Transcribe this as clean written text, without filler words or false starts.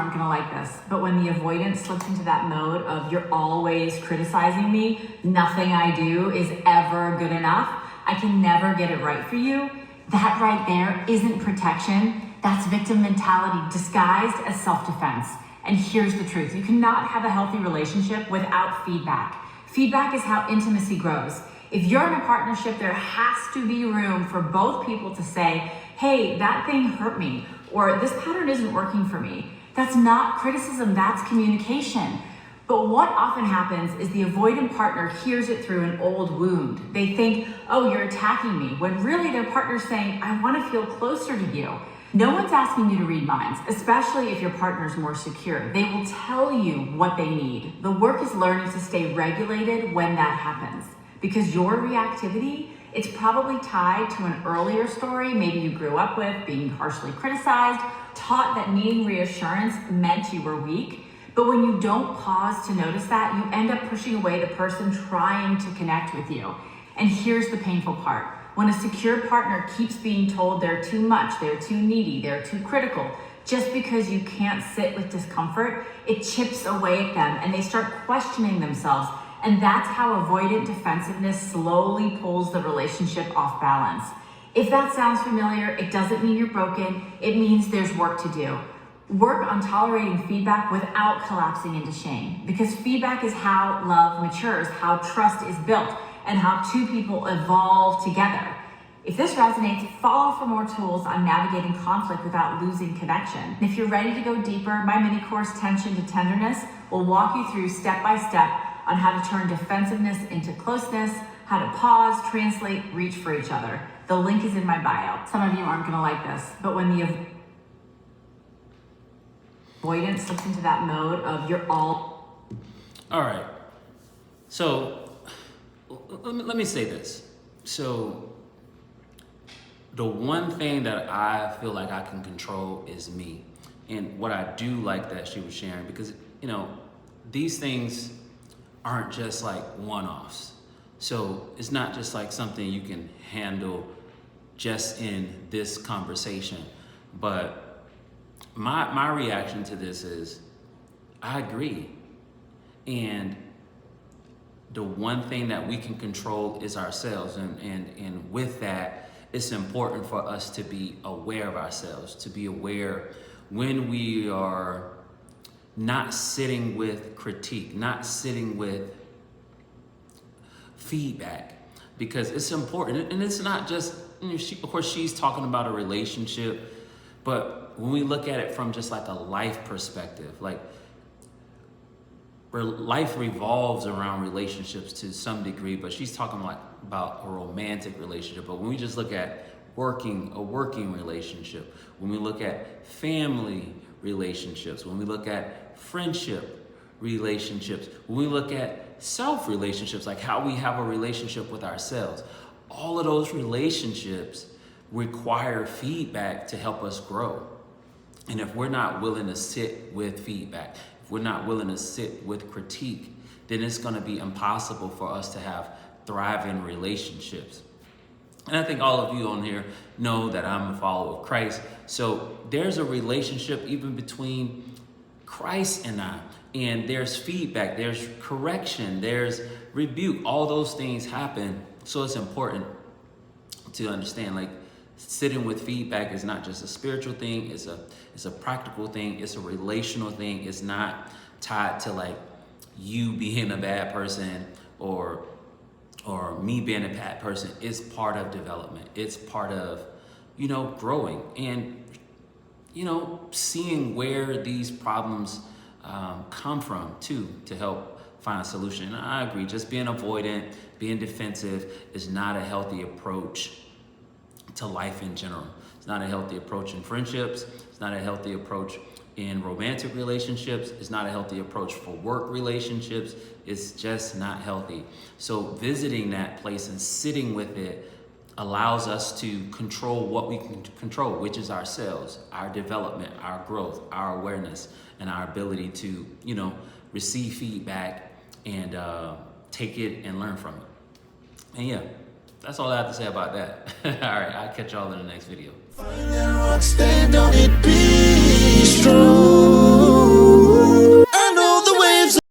aren't gonna like this, but when the avoidance slips into that mode of you're always criticizing me, nothing I do is ever good enough, I can never get it right for you, that right there isn't protection. That's victim mentality disguised as self-defense. And here's the truth. You cannot have a healthy relationship without feedback. Feedback is how intimacy grows. If you're in a partnership, there has to be room for both people to say, hey, that thing hurt me, or this pattern isn't working for me. That's not criticism, that's communication. But what often happens is the avoidant partner hears it through an old wound. They think, oh, you're attacking me, when really their partner's saying, I want to feel closer to you. No one's asking you to read minds, especially if your partner's more secure. They will tell you what they need. The work is learning to stay regulated when that happens. Because your reactivity, it's probably tied to an earlier story maybe you grew up with, being harshly criticized, taught that needing reassurance meant you were weak. But when you don't pause to notice that, you end up pushing away the person trying to connect with you. And here's the painful part. When a secure partner keeps being told they're too much, they're too needy, they're too critical, just because you can't sit with discomfort, it chips away at them and they start questioning themselves. And that's how avoidant defensiveness slowly pulls the relationship off balance. If that sounds familiar, it doesn't mean you're broken. It means there's work to do. Work on tolerating feedback without collapsing into shame, because feedback is how love matures, how trust is built, and how two people evolve together. If this resonates, follow for more tools on navigating conflict without losing connection. And if you're ready to go deeper, my mini course, Tension to Tenderness, will walk you through step by step on how to turn defensiveness into closeness, how to pause, translate, reach for each other. The link is in my bio. Some of you aren't gonna like this, but when the avoidance slips into that mode of you're all right. So let me say this. So the one thing that I feel like I can control is me. And what I do like that she was sharing, because, these things aren't just like one-offs. So it's not just like something you can handle just in this conversation. But my reaction to this is, I agree. And the one thing that we can control is ourselves. And with that, it's important for us to be aware of ourselves, to be aware when we are not sitting with critique, not sitting with feedback, because it's important. And it's not just, of course, she's talking about a relationship, but when we look at it from just like a life perspective, like where life revolves around relationships to some degree, but she's talking like about a romantic relationship. But when we just look at a working relationship, when we look at family relationships, when we look at friendship relationships, when we look at self relationships, like how we have a relationship with ourselves, all of those relationships require feedback to help us grow. And if we're not willing to sit with feedback, if we're not willing to sit with critique, then it's going to be impossible for us to have thriving relationships. And I think all of you on here know that I'm a follower of Christ. So there's a relationship even between Christ and I. And there's feedback, there's correction, there's rebuke. All those things happen. So it's important to understand, like, sitting with feedback is not just a spiritual thing, it's a practical thing, it's a relational thing. It's not tied to like you being a bad person or me being a bad person. It's part of development. It's part of, growing and, seeing where these problems come from too, to help find a solution. And I agree, just being avoidant, being defensive is not a healthy approach to life in general. It's not a healthy approach in friendships. It's not a healthy approach in romantic relationships. It's not a healthy approach for work relationships. It's just not healthy. So visiting that place and sitting with it allows us to control what we can control, which is ourselves, our development, our growth, our awareness, and our ability to, receive feedback and take it and learn from it. And yeah, that's all I have to say about that. All right, I'll catch y'all in the next video. Find that rock, stand on it, be strong.